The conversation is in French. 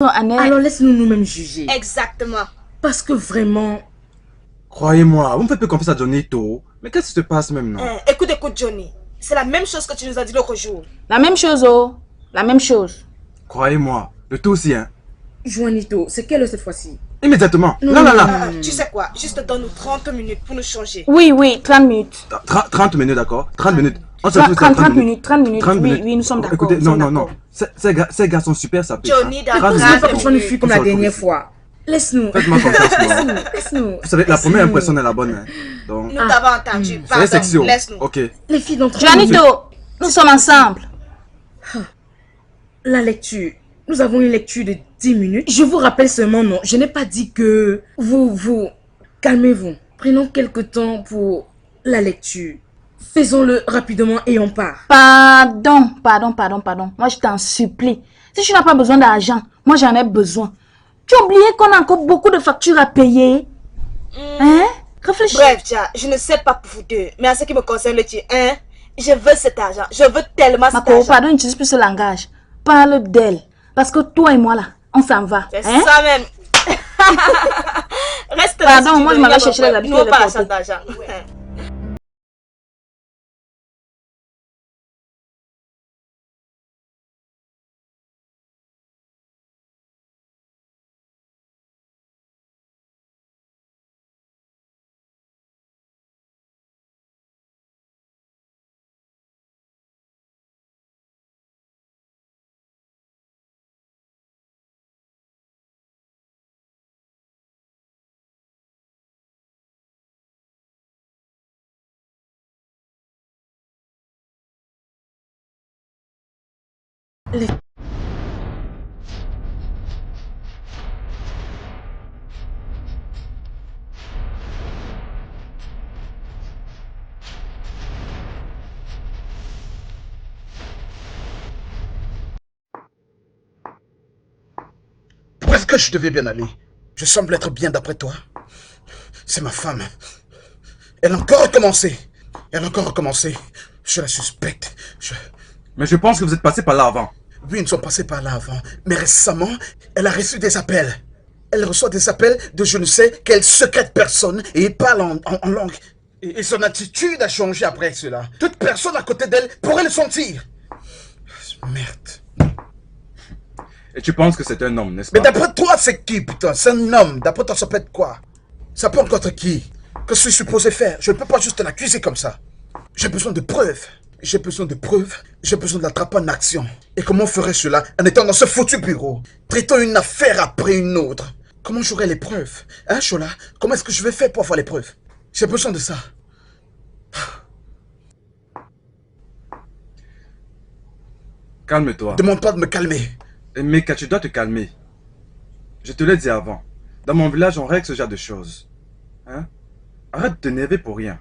Alors laisse-nous nous-mêmes juger. Exactement. Parce que vraiment... Croyez-moi, vous me faites plus confiance à Johnito. Mais qu'est-ce qui se passe maintenant? Écoute, Johnny. C'est la même chose que tu nous as dit l'autre jour. La même chose, oh. La même chose. Croyez-moi, le tout aussi, hein. Juanito, c'est quelle heure cette fois-ci? Immédiatement. Non, Là, non, là, là. Tu sais quoi? Juste donne-nous 30 minutes pour nous changer. Oui, 30 minutes. 30 minutes, d'accord? 30 minutes. On se 30, fout, c'est 30 minutes, 30 minutes. 30 minutes. Oui, nous sommes d'accord. Écoutez, non, non, non. Ces gars sont super sapés. Johnny, Hein. d'accord. Parce 30 que pas minutes. que tu nous fuis comme la Vous dernière sortez. fois. Laisse-nous. Faites-moi confiance, moi. Laisse-nous. Vous savez, la première impression est la bonne. Hein. Donc, Nous t'avons entendu. soyez sexy. Pardon, laisse-nous. Ok. Les filles d'entre Juanito, nous sommes ensemble. La lecture. Nous avons une lecture de 10 minutes. Je vous rappelle seulement, non, je n'ai pas dit que vous... Calmez-vous. Prenons quelque temps pour la lecture. Faisons-le rapidement et on part. Pardon. Moi, je t'en supplie. Si tu n'as pas besoin d'argent, moi, j'en ai besoin. Tu as oublié qu'on a encore beaucoup de factures à payer. Hein? Réfléchis. Bref, Tia, je ne sais pas pour vous deux, mais en ce qui me concerne, le tien, hein, je veux cet argent. Je veux tellement cet Mako, argent. pardon, n'utilise plus ce langage. Parle d'elle. Parce que toi et moi, là, on s'en va. C'est Hein? ça même. Reste là. Pardon, si tu moi, veux, je m'avais il y a cherché pas les de habits problème. que Nous, on j'ai pas portés. d'argent. Où est-ce que je devais bien aller? Je semble être bien d'après toi. C'est ma femme. Elle a encore recommencé. Je la suspecte. Mais je pense que vous êtes passé par là avant. Oui, nous sommes passés par là avant. Mais récemment, elle a reçu des appels. Elle reçoit des appels de je ne sais quelle secrète personne et parle en langue. Et son attitude a changé après cela. Toute personne à côté d'elle pourrait le sentir. Merde. Et tu penses que c'est un homme, n'est-ce Mais pas? d'après toi, c'est qui, putain? C'est un homme. D'après toi, ça peut être quoi? Ça peut encore être qui? Que suis-je supposé faire? Je ne peux pas juste l'accuser comme ça. J'ai besoin de preuves. J'ai besoin de l'attraper en action. Et comment ferais cela en étant dans ce foutu bureau, traitant une affaire après une autre? Comment j'aurai les preuves? Hein, Chola? Comment est-ce que je vais faire pour avoir les preuves? J'ai besoin de ça. Calme-toi. Demande pas de me calmer. Meka, tu dois te calmer. Je te l'ai dit avant. Dans mon village, on règle ce genre de choses. Hein? Arrête de t'énerver pour rien.